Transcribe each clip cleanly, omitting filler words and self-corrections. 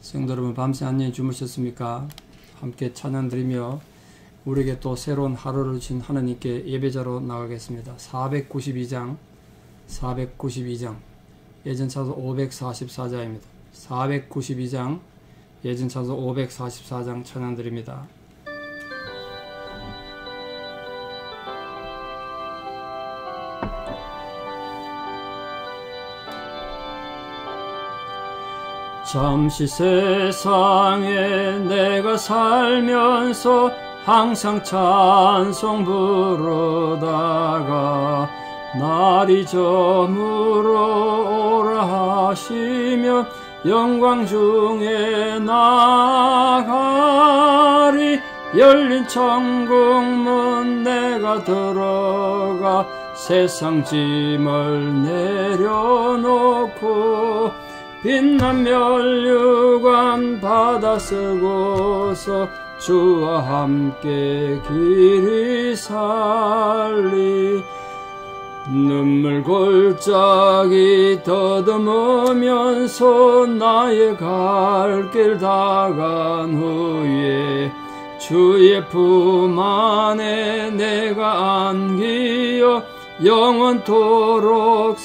성도 여러분, 밤새 안녕히 주무셨습니까? 함께 찬양 드리며 우리에게 또 새로운 하루를 주신 하나님께 예배자로 나가겠습니다. 492장 예전 차서 544자입니다. 492장 예전 차서 544장 찬양 드립니다. 잠시 세상에 내가 살면서 항상 찬송 부르다가 날이 저물어 오라 하시면 영광 중에 나가리. 열린 천국문 내가 들어가 세상 짐을 내려놓고 빛난 면류관 받아 쓰고서 주와 함께 길이 살리. 눈물 골짜기 더듬으면서 나의 갈 길 다간 후에 주의 품 안에 내가 안기어 영원토록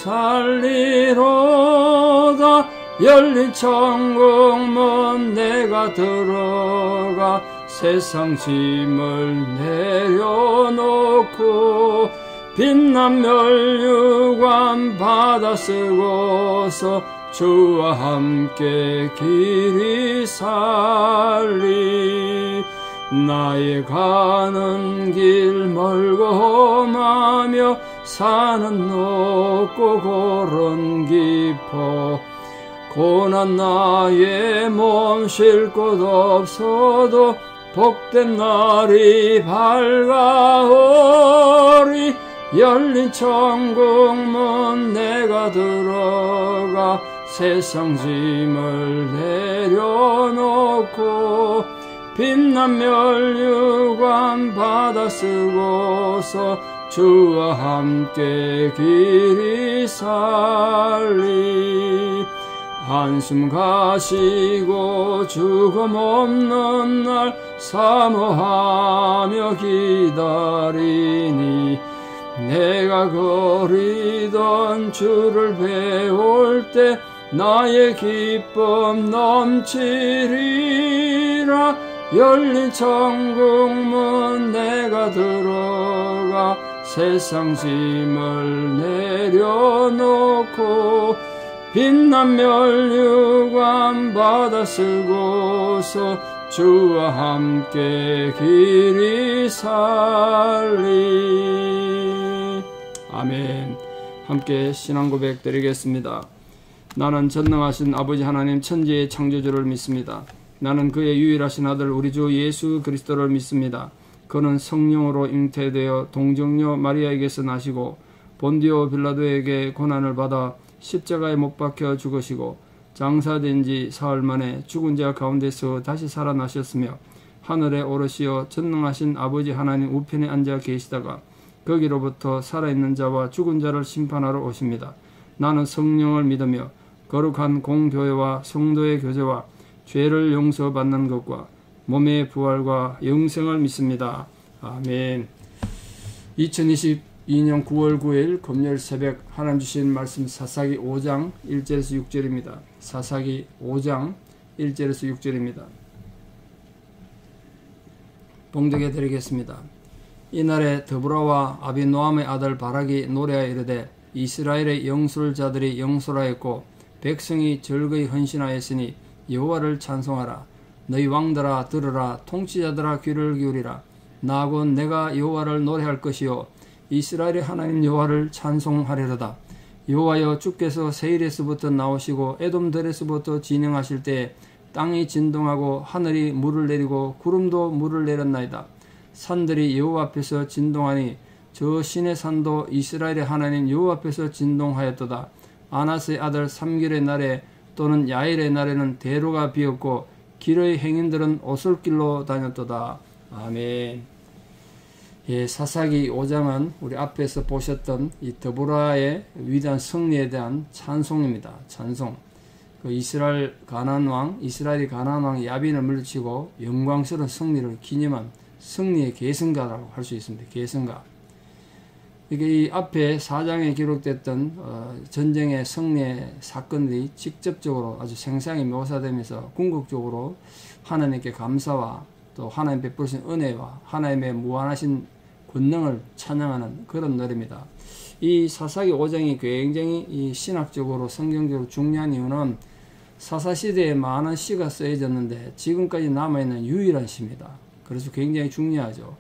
살리로다. 열린 천국문 내가 들어가 세상 짐을 내려놓고 빛난 면류관 받아 쓰고서 주와 함께 길이 살리. 나의 가는 길 멀고 험하며 산은 높고 고른 깊어 고난 나의 몸 쉴 곳 없어도 복된 날이 밝아오리. 열린 천국문 내가 들어가 세상 짐을 내려놓고 빛난 면류관 받아 쓰고서 주와 함께 길이 살리. 한숨 가시고 죽음 없는 날 사모하며 기다리니 내가 거리던 주를 배울 때 나의 기쁨 넘치리라. 열린 천국문 내가 들어가 세상 짐을 내려놓고 빛난 면류관 받아 쓰고서 주와 함께 길이 살리. 아멘. 함께 신앙 고백 드리겠습니다. 나는 전능하신 아버지 하나님 천지의 창조주를 믿습니다. 나는 그의 유일하신 아들 우리 주 예수 그리스도를 믿습니다. 그는 성령으로 잉태되어 동정녀 마리아에게서 나시고 본디오 빌라도에게 고난을 받아 십자가에 못 박혀 죽으시고 장사된 지 사흘 만에 죽은 자 가운데서 다시 살아나셨으며 하늘에 오르시어 전능하신 아버지 하나님 우편에 앉아 계시다가 거기로부터 살아있는 자와 죽은 자를 심판하러 오십니다. 나는 성령을 믿으며 거룩한 공교회와 성도의 교제와 죄를 용서받는 것과 몸의 부활과 영생을 믿습니다. 아멘. 2022년 9월 9일 금요일 새벽 하나님 주신 말씀 사사기 5장 1절에서 6절입니다. 사사기 5장 1절에서 6절입니다. 봉독해 드리겠습니다. 이날에 드보라와 아비노함의 아들 바락이 노래하여 이르되 이스라엘의 영술자들이 영술하였고 백성이 즐거이 헌신하였으니 여호와를 찬송하라. 너희 왕들아 들으라. 통치자들아 귀를 기울이라. 나곧 내가 여호와를 노래할 것이요 이스라엘의 하나님 여호와를 찬송하리로다. 여호와여 주께서 세일에서부터 나오시고 에돔들에서부터 진행하실 때에 땅이 진동하고 하늘이 물을 내리고 구름도 물을 내렸나이다. 산들이 여호와 앞에서 진동하니 저 신의 산도 이스라엘의 하나님 여호와 앞에서 진동하였도다. 아나스의 아들 삼길의 날에 또는 야일의 날에는 대로가 비었고 길의 행인들은 오솔길로 다녔도다. 아멘. 예, 사사기 5장은 우리 앞에서 보셨던 이 드보라의 위대한 승리에 대한 찬송입니다. 찬송. 그 이스라엘이 가나안 왕 야빈을 물리치고 영광스러운 승리를 기념한 승리의 계승가라고 할 수 있습니다. 계승가. 이게 이 앞에 4장에 기록됐던 전쟁의 승리의 사건들이 직접적으로 아주 생생히 묘사되면서 궁극적으로 하나님께 감사와 또 하나님 베푸신 은혜와 하나님의 무한하신 권능을 찬양하는 그런 노래입니다. 이 사사기 5장이 굉장히 이 신학적으로 성경적으로 중요한 이유는 사사시대에 많은 시가 쓰여졌는데 지금까지 남아있는 유일한 시입니다. 그래서 굉장히 중요하죠.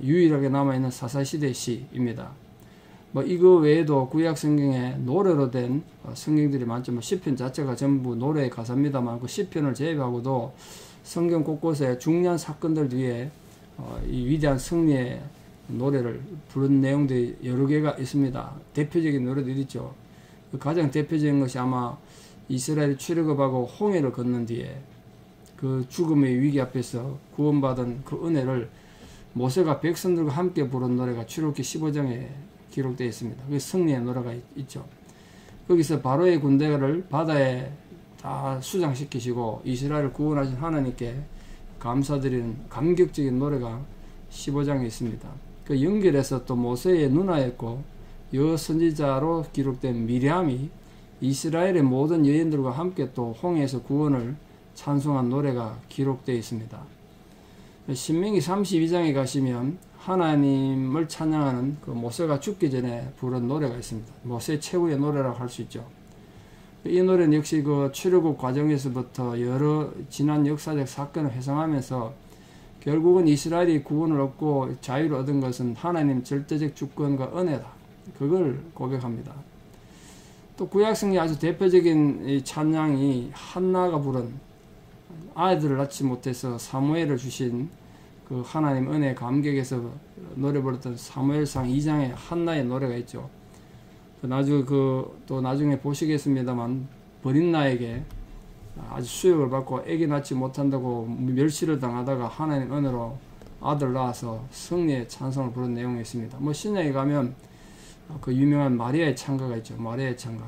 유일하게 남아있는 사사시대 시입니다. 뭐 이거 외에도 구약 성경에 노래로 된 성경들이 많죠. 뭐 시편 자체가 전부 노래의 가사입니다만 그 시편을 제외하고도 성경 곳곳에 중요한 사건들 뒤에 이 위대한 승리의 노래를 부른 내용들이 여러 개가 있습니다. 대표적인 노래들이 있죠. 가장 대표적인 것이 아마 이스라엘이 출애굽하고 홍해를 건넌 뒤에 그 죽음의 위기 앞에서 구원받은 그 은혜를 모세가 백성들과 함께 부른 노래가 출애굽기 15장에 기록되어 있습니다. 그게 승리의 노래가 있죠. 거기서 바로의 군대를 바다에 다 수장시키시고 이스라엘을 구원하신 하나님께 감사드리는 감격적인 노래가 15장에 있습니다. 그 연결해서 또 모세의 누나였고 여선지자로 기록된 미리암이 이스라엘의 모든 여인들과 함께 또 홍해에서 구원을 찬송한 노래가 기록되어 있습니다. 신명기 32장에 가시면 하나님을 찬양하는 그 모세가 죽기 전에 부른 노래가 있습니다. 모세 최후의 노래라고 할 수 있죠. 이 노래는 역시 그 출애굽 과정에서부터 여러 지난 역사적 사건을 회상하면서 결국은 이스라엘이 구원을 얻고 자유를 얻은 것은 하나님 절대적 주권과 은혜다. 그걸 고백합니다. 또 구약성경 아주 대표적인 이 찬양이 한나가 부른 아이들을 낳지 못해서 사무엘을 주신 그 하나님 은혜 감격에서 노래 부르던 사무엘상 2장에 한나의 노래가 있죠. 또 나중에 보시겠습니다만 버린나에게 아주 수욕을 받고 아기 낳지 못한다고 멸시를 당하다가 하나님 은혜로 아들 낳아서 승리의 찬송을 부른 내용이 있습니다. 뭐 신약에 가면 그 유명한 마리아의 찬가가 있죠. 마리아의 찬가.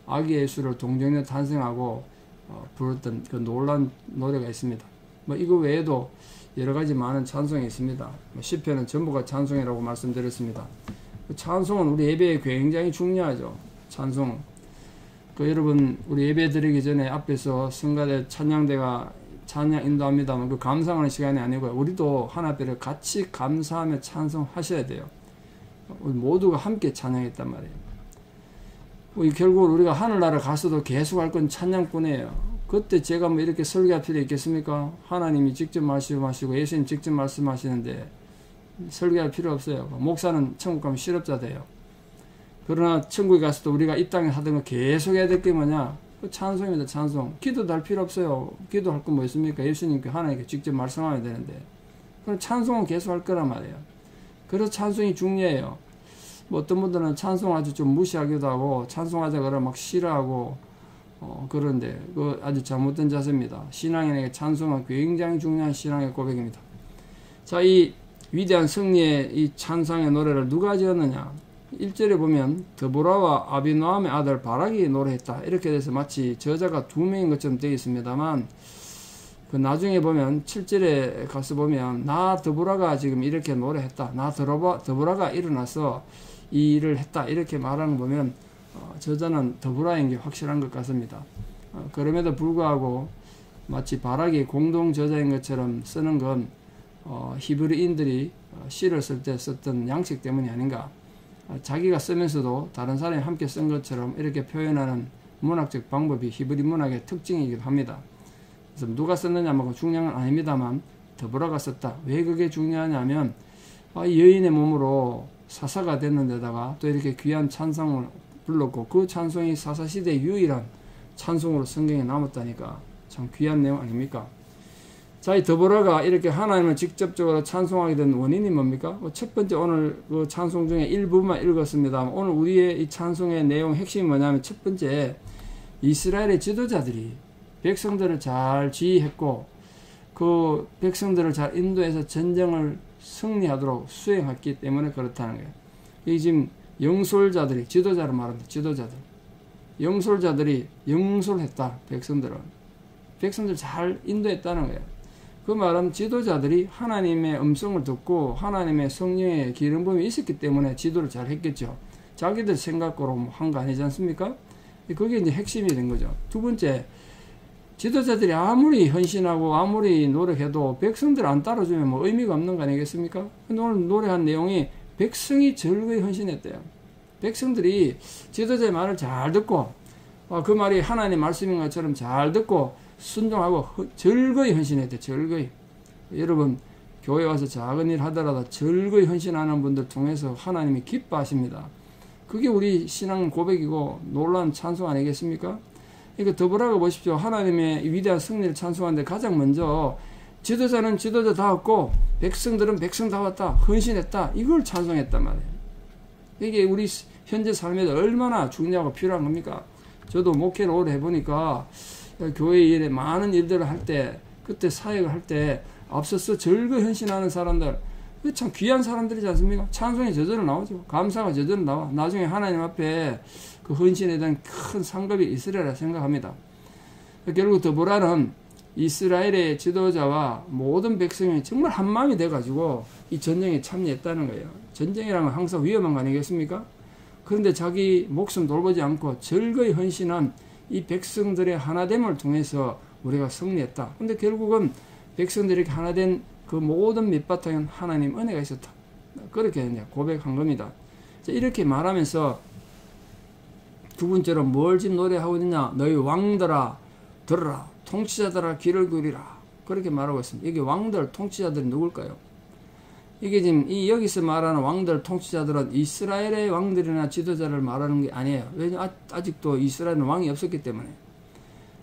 아기 예수를 동정녀 탄생하고 부르던 그 놀라운 노래가 있습니다. 뭐 이거 외에도 여러 가지 많은 찬송이 있습니다. 시편은 전부가 찬송이라고 말씀드렸습니다. 찬송은 우리 예배에 굉장히 중요하죠. 찬송. 여러분 우리 예배 드리기 전에 앞에서 성가대 찬양대가 찬양 인도합니다만 그 감상하는 시간이 아니고요. 우리도 하나님을 같이 감사하며 찬송하셔야 돼요. 우리 모두가 함께 찬양했단 말이에요. 결국 우리가 하늘나라 가서도 계속 할 건 찬양뿐이에요. 그때 제가 뭐 이렇게 설교할 필요 있겠습니까? 하나님이 직접 말씀하시고 예수님 직접 말씀하시는데 설교할 필요 없어요. 목사는 천국 가면 실업자 돼요. 그러나 천국에 가서도 우리가 이 땅에 하던 거 계속 해야 될 게 뭐냐? 찬송입니다. 찬송. 기도도 할 필요 없어요. 기도할 건 뭐 있습니까? 예수님께 하나님께 직접 말씀하면 되는데 그럼 찬송은 계속 할 거란 말이에요. 그래서 찬송이 중요해요. 뭐 어떤 분들은 찬송 아주 좀 무시하기도 하고 찬송하자 그러면 막 싫어하고 그런데 그 아주 잘못된 자세입니다. 신앙인에게 찬송은 굉장히 중요한 신앙의 고백입니다. 자, 이 위대한 승리의 이 찬송의 노래를 누가 지었느냐? 1절에 보면 드보라와 아비노함의 아들 바락이 노래했다. 이렇게 돼서 마치 저자가 두 명인 것처럼 되어 있습니다만 그 나중에 보면 7절에 가서 보면 나 드보라가 지금 이렇게 노래했다. 나 드보라가 일어나서 이 일을 했다. 이렇게 말하는 거 보면 저자는 드보라인 게 확실한 것 같습니다. 그럼에도 불구하고 마치 바락이 공동 저자인 것처럼 쓰는 건 히브리인들이 시를 쓸 때 썼던 양식 때문이 아닌가. 자기가 쓰면서도 다른 사람이 함께 쓴 것처럼 이렇게 표현하는 문학적 방법이 히브리 문학의 특징이기도 합니다. 그래서 누가 썼느냐 뭐 중요한 건 아닙니다만 드보라가 썼다. 왜 그게 중요하냐면 여인의 몸으로 사사가 됐는데다가 또 이렇게 귀한 찬송을 불렀고 그 찬송이 사사시대의 유일한 찬송으로 성경에 남았다니까 참 귀한 내용 아닙니까? 자, 이 드보라가 이렇게 하나님을 직접적으로 찬송하게 된 원인이 뭡니까? 첫 번째 오늘 그 찬송 중에 일부만 읽었습니다. 오늘 우리의 이 찬송의 내용 핵심이 뭐냐면 첫 번째 이스라엘의 지도자들이 백성들을 잘 지휘했고 그 백성들을 잘 인도해서 전쟁을 승리하도록 수행했기 때문에 그렇다는 거예요. 이 지금 영솔자들이 지도자를 말합니다. 지도자들. 영솔자들이 영솔했다. 백성들 잘 인도했다는 거예요. 그 말은 지도자들이 하나님의 음성을 듣고 하나님의 성령의 기름 부음이 있었기 때문에 지도를 잘 했겠죠. 자기들 생각으로 한 거 아니지 않습니까? 그게 이제 핵심이 된 거죠. 두 번째, 지도자들이 아무리 헌신하고 아무리 노력해도 백성들 안 따라주면 뭐 의미가 없는 거 아니겠습니까? 근데 오늘 노래한 내용이 백성이 절거히 헌신했대요. 백성들이 지도자의 말을 잘 듣고 그 말이 하나님 말씀인 것처럼 잘 듣고 순종하고 절거히 헌신했대요. 절거히. 여러분 교회 와서 작은 일 하더라도 절거히 헌신하는 분들 통해서 하나님이 기뻐하십니다. 그게 우리 신앙 고백이고 놀라운 찬송 아니겠습니까? 그러니까 더불어가 보십시오. 하나님의 위대한 승리를 찬송하는데 가장 먼저 지도자는 지도자다웠고 백성들은 백성다웠다. 헌신했다. 이걸 찬송했단 말이에요. 이게 우리 현재 삶에 얼마나 중요하고 필요한 겁니까? 저도 목회를 오래 해보니까 교회 일에 많은 일들을 할 때 그때 사역을 할 때 앞서서 절거 헌신하는 사람들 참 귀한 사람들이지 않습니까? 찬송이 저절로 나오죠. 감사가 저절로 나와. 나중에 하나님 앞에 그 헌신에 대한 큰 상급이 있으리라 생각합니다. 결국 드보라는 이스라엘의 지도자와 모든 백성이 정말 한마음이 돼가지고 이 전쟁에 참여했다는 거예요. 전쟁이라는 건 항상 위험한 거 아니겠습니까? 그런데 자기 목숨 돌보지 않고 절거히 헌신한 이 백성들의 하나됨을 통해서 우리가 승리했다. 근데 결국은 백성들이 하나된 그 모든 밑바탕은 하나님 은혜가 있었다. 그렇게 이제 고백한 겁니다. 이렇게 말하면서 두 번째로 뭘 지금 노래하고 있느냐? 너희 왕들아 들으라. 통치자들아 귀를 기울이라. 그렇게 말하고 있습니다. 이게 왕들 통치자들이 누굴까요? 이게 지금 여기서 말하는 왕들 통치자들은 이스라엘의 왕들이나 지도자를 말하는 게 아니에요. 왜냐하면 아직도 이스라엘은 왕이 없었기 때문에.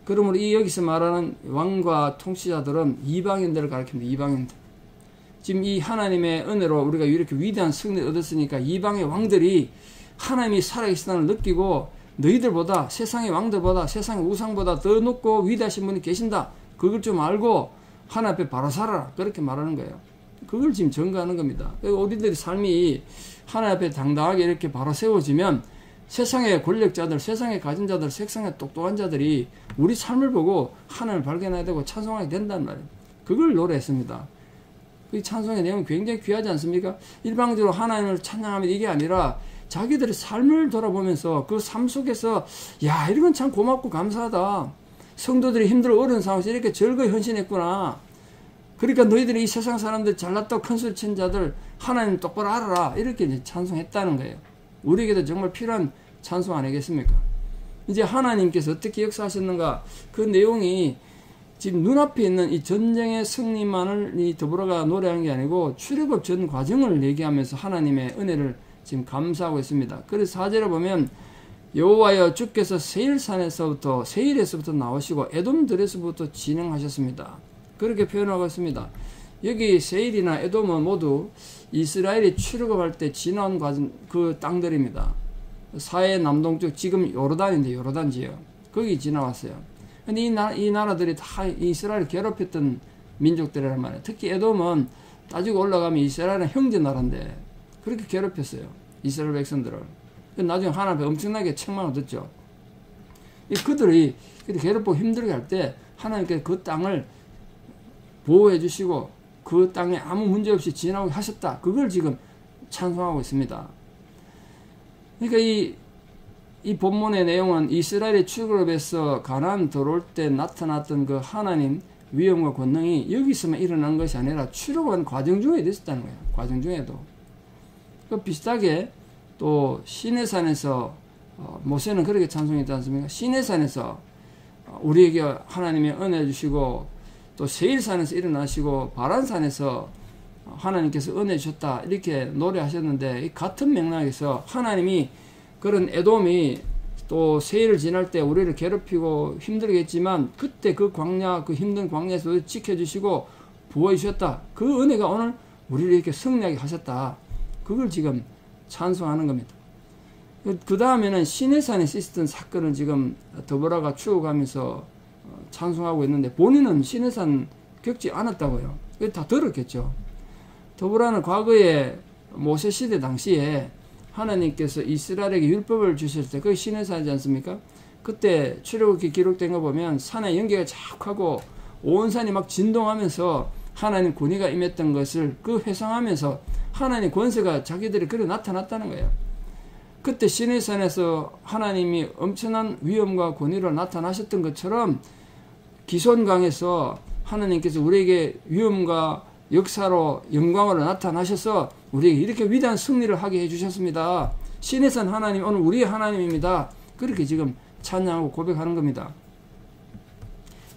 그러므로 여기서 말하는 왕과 통치자들은 이방인들을 가리킵니다. 이방인들. 지금 이 하나님의 은혜로 우리가 이렇게 위대한 승리를 얻었으니까 이방의 왕들이 하나님이 살아계시다는 걸 느끼고 너희들보다 세상의 왕들보다 세상의 우상보다 더 높고 위대하신 분이 계신다. 그걸 좀 알고 하나님 앞에 바로 살아라. 그렇게 말하는 거예요. 그걸 지금 전가하는 겁니다. 우리들의 삶이 하나님 앞에 당당하게 이렇게 바로 세워지면 세상의 권력자들, 세상의 가진 자들, 세상의 똑똑한 자들이 우리 삶을 보고 하나님을 발견해야 되고 찬송하게 된단 말이에요. 그걸 노래했습니다. 그 찬송의 내용은 굉장히 귀하지 않습니까? 일방적으로 하나님을 찬양하면 이게 아니라 자기들의 삶을 돌아보면서 그 삶 속에서 야 이런 건 참 고맙고 감사하다. 성도들이 힘들어 어려운 상황에서 이렇게 절거히 헌신했구나. 그러니까 너희들이 이 세상 사람들 잘났다고 큰소리 친 자들 하나님 똑바로 알아라. 이렇게 이제 찬송했다는 거예요. 우리에게도 정말 필요한 찬송 아니겠습니까? 이제 하나님께서 어떻게 역사하셨는가 그 내용이 지금 눈앞에 있는 이 전쟁의 승리만을 이 더불어가 노래한 게 아니고 출애굽 전 과정을 얘기하면서 하나님의 은혜를 지금 감사하고 있습니다. 그래서 4절에 보면 여호와여 주께서 세일에서부터 나오시고 에돔들에서부터 진행하셨습니다. 그렇게 표현하고 있습니다. 여기 세일이나 에돔은 모두 이스라엘이 출애굽할 때 지나온 그 땅들입니다. 사해 남동쪽 지금 요르단인데 요르단 지역 거기 지나왔어요. 근데 이 나라들이 다 이스라엘을 괴롭혔던 민족들이란 말이에요. 특히 에돔은 따지고 올라가면 이스라엘은 형제 나라인데 그렇게 괴롭혔어요. 이스라엘 백성들을. 나중에 하나님 앞에 엄청나게 책망을 듣죠. 그들이 괴롭고 힘들게 할 때 하나님께서 그 땅을 보호해 주시고 그 땅에 아무 문제 없이 지나오게 하셨다. 그걸 지금 찬송하고 있습니다. 그러니까 이 본문의 내용은 이스라엘의 출애굽에서 가나안 들어올 때 나타났던 그 하나님 위엄과 권능이 여기서만 일어난 것이 아니라 출애굽한 과정 중에 있었다는 거예요. 과정 중에도. 그 비슷하게 또 시내산에서 모세는 그렇게 찬송했지 않습니까? 시내산에서 우리에게 하나님의 은혜 주시고 또 세일산에서 일어나시고 바란산에서 하나님께서 은혜 주셨다 이렇게 노래하셨는데 이 같은 맥락에서 하나님이 그런 에돔이 또 세일을 지날 때 우리를 괴롭히고 힘들게 했지만 그때 그 광야 그 힘든 광야에서 지켜주시고 보호해 주셨다. 그 은혜가 오늘 우리를 이렇게 승리하게 하셨다. 그걸 지금 찬송하는 겁니다. 그 다음에는 시내산에서 있었던 사건을 지금 더보라가 추억하면서 찬송하고 있는데 본인은 시내산 겪지 않았다고요. 다 들었겠죠. 더보라는 과거에 모세 시대 당시에 하나님께서 이스라엘에게 율법을 주실 때 그게 시내산이지 않습니까? 그때 출애굽기 기록된 거 보면 산에 연기가 쫙 하고 온 산이 막 진동하면서 하나님 권위가 임했던 것을 그 회상하면서 하나님 권세가 자기들이 그래 나타났다는 거예요. 그때 시내산에서 하나님이 엄청난 위엄과 권위로 나타나셨던 것처럼 기손강에서 하나님께서 우리에게 위엄과 역사로 영광으로 나타나셔서 우리에게 이렇게 위대한 승리를 하게 해주셨습니다. 시내산 하나님 오늘 우리의 하나님입니다. 그렇게 지금 찬양하고 고백하는 겁니다.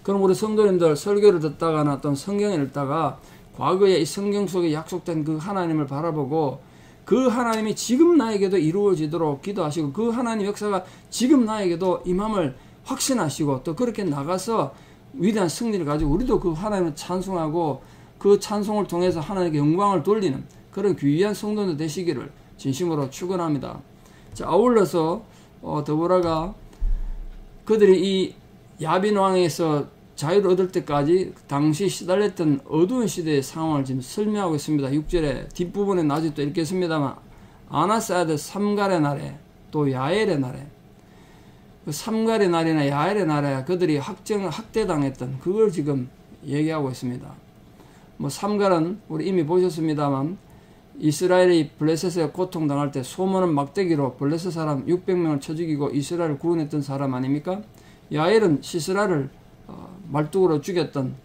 그럼 우리 성도님들 설교를 듣다가나 또는 성경을 읽다가 과거에 이 성경 속에 약속된 그 하나님을 바라보고 그 하나님이 지금 나에게도 이루어지도록 기도하시고 그 하나님 역사가 지금 나에게도 임함을 확신하시고 또 그렇게 나가서 위대한 승리를 가지고 우리도 그 하나님을 찬송하고 그 찬송을 통해서 하나님께 영광을 돌리는 그런 귀한 성도들 되시기를 진심으로 축원합니다. 자, 아울러서 드보라가 그들이 이 야빈 왕에서 자유를 얻을 때까지 당시 시달렸던 어두운 시대의 상황을 지금 설명하고 있습니다. 6절에 뒷부분에 나중에 또 읽겠습니다만 아나스아드 삼갈의 날에 또 야엘의 날에 그 삼갈의 날이나 야엘의 날에 그들이 학대당했던 그걸 지금 얘기하고 있습니다. 뭐 삼갈은 우리 이미 보셨습니다만 이스라엘이 블레셋에 고통당할 때 소모는 막대기로 블레셋 사람 600명을 쳐 죽이고 이스라엘을 구원했던 사람 아닙니까? 야엘은 시스라를 말뚝으로 죽였던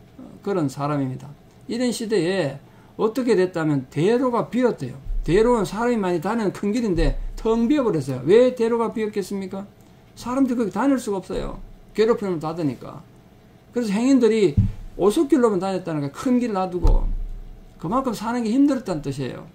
그런 사람입니다. 이런 시대에 어떻게 됐다면 대로가 비었대요. 대로는 사람이 많이 다니는 큰 길인데 텅 비어버렸어요. 왜 대로가 비었겠습니까? 사람들이 거기 다닐 수가 없어요. 괴롭힘을 받으니까. 그래서 행인들이 오솔길로만 다녔다는 거예요. 큰 길 놔두고. 그만큼 사는 게 힘들었다는 뜻이에요.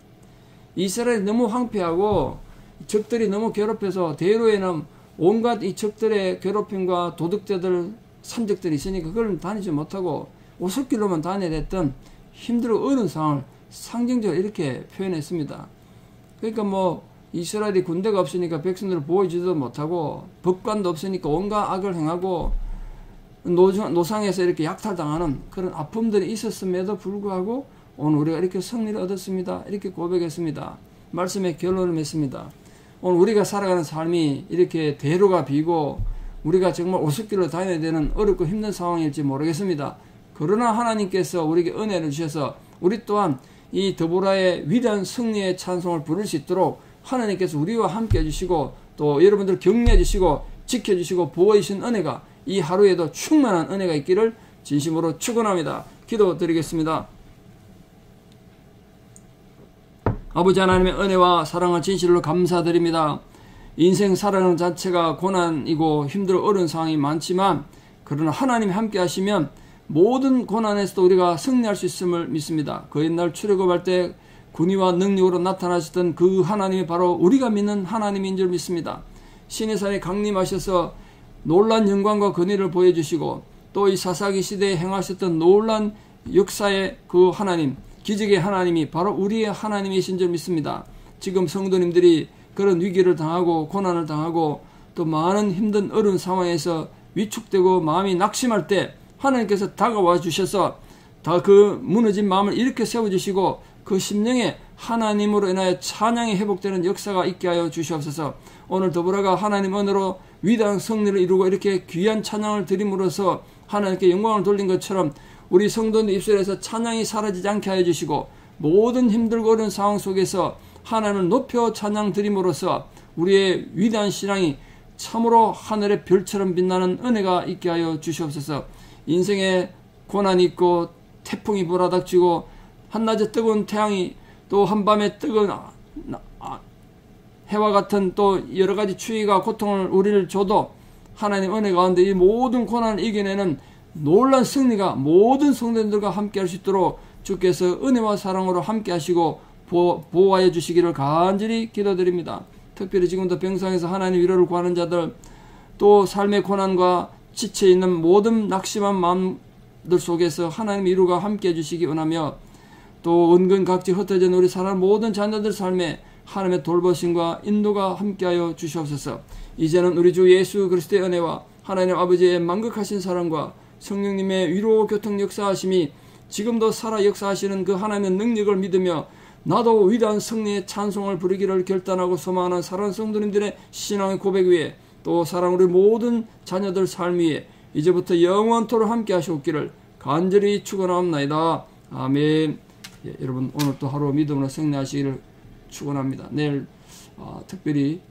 이스라엘이 너무 황폐하고 적들이 너무 괴롭혀서 대로에는 온갖 이 적들의 괴롭힘과 도둑대들 산적들이 있으니까 그걸 다니지 못하고 오솔길로만 다녀야 됐던 힘들고 어려운 상황을 상징적으로 이렇게 표현했습니다. 그러니까 뭐 이스라엘이 군대가 없으니까 백성들을 보호해주지도 못하고 법관도 없으니까 온갖 악을 행하고 노상에서 이렇게 약탈당하는 그런 아픔들이 있었음에도 불구하고 오늘 우리가 이렇게 승리를 얻었습니다. 이렇게 고백했습니다. 말씀의 결론을 맺습니다. 오늘 우리가 살아가는 삶이 이렇게 대로가 비고 우리가 정말 오솔길로 다녀야 되는 어렵고 힘든 상황일지 모르겠습니다. 그러나 하나님께서 우리에게 은혜를 주셔서 우리 또한 이 드보라의 위대한 승리의 찬송을 부를 수 있도록 하나님께서 우리와 함께 해주시고 또 여러분들 격려해 주시고 지켜주시고 보호해 주신 은혜가 이 하루에도 충만한 은혜가 있기를 진심으로 축원합니다. 기도드리겠습니다. 아버지 하나님의 은혜와 사랑을 진실로 감사드립니다. 인생 살아가는 자체가 고난이고 힘들어 어려운 상황이 많지만 그러나 하나님이 함께 하시면 모든 고난에서도 우리가 승리할 수 있음을 믿습니다. 그 옛날 출애굽할 때 군의와 능력으로 나타나셨던 그 하나님이 바로 우리가 믿는 하나님인 줄 믿습니다. 시내산에 강림하셔서 놀란 영광과 권위를 보여주시고 또 이 사사기 시대에 행하셨던 놀란 역사의 그 하나님, 기적의 하나님이 바로 우리의 하나님이신 줄 믿습니다. 지금 성도님들이 그런 위기를 당하고 고난을 당하고 또 많은 힘든 어려운 상황에서 위축되고 마음이 낙심할 때 하나님께서 다가와 주셔서 다 그 무너진 마음을 일으켜 세워주시고 그 심령에 하나님으로 인하여 찬양이 회복되는 역사가 있게 하여 주시옵소서. 오늘 드보라가 하나님 은혜로 위대한 승리를 이루고 이렇게 귀한 찬양을 드림으로써 하나님께 영광을 돌린 것처럼 우리 성도들 입술에서 찬양이 사라지지 않게 하여 주시고 모든 힘들고 어려운 상황 속에서 하나님을 높여 찬양 드림으로써 우리의 위대한 신앙이 참으로 하늘의 별처럼 빛나는 은혜가 있게 하여 주시옵소서. 인생에 고난이 있고 태풍이 몰아닥치고 한낮에 뜨거운 태양이 또 한밤에 뜨거운 해와 같은 또 여러가지 추위가 고통을 우리를 줘도 하나님 은혜 가운데 이 모든 고난을 이겨내는 놀란 승리가 모든 성도들과 함께 할 수 있도록 주께서 은혜와 사랑으로 함께 하시고 보호하여 주시기를 간절히 기도드립니다. 특별히 지금도 병상에서 하나님 위로를 구하는 자들 또 삶의 고난과 지쳐있는 모든 낙심한 마음들 속에서 하나님 위로가 함께 해주시기 원하며 또 은근 각지 흩어진 우리 사랑 모든 자녀들 삶에 하나님의 돌보심과 인도가 함께하여 주시옵소서. 이제는 우리 주 예수 그리스도의 은혜와 하나님 아버지의 만극하신 사랑과 성령님의 위로 교통 역사하심이 지금도 살아 역사하시는 그 하나님의 능력을 믿으며 나도 위대한 승리의 찬송을 부르기를 결단하고 소망하는 사랑하는 성도님들의 신앙의 고백 위에 또 사랑하는 우리 모든 자녀들 삶 위에 이제부터 영원토록 함께 하시옵기를 간절히 축원합니다. 아멘. 예, 여러분 오늘 또 하루 믿음으로 승리하시기를 축원합니다. 내일 특별히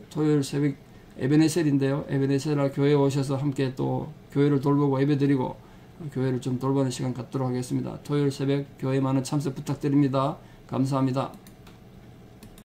토요일 새벽 에베네셀인데요. 에베네셀 교회에 오셔서 함께 또 교회를 돌보고 예배드리고 교회를 좀 돌보는 시간 갖도록 하겠습니다. 토요일 새벽 교회 많은 참석 부탁드립니다. 감사합니다.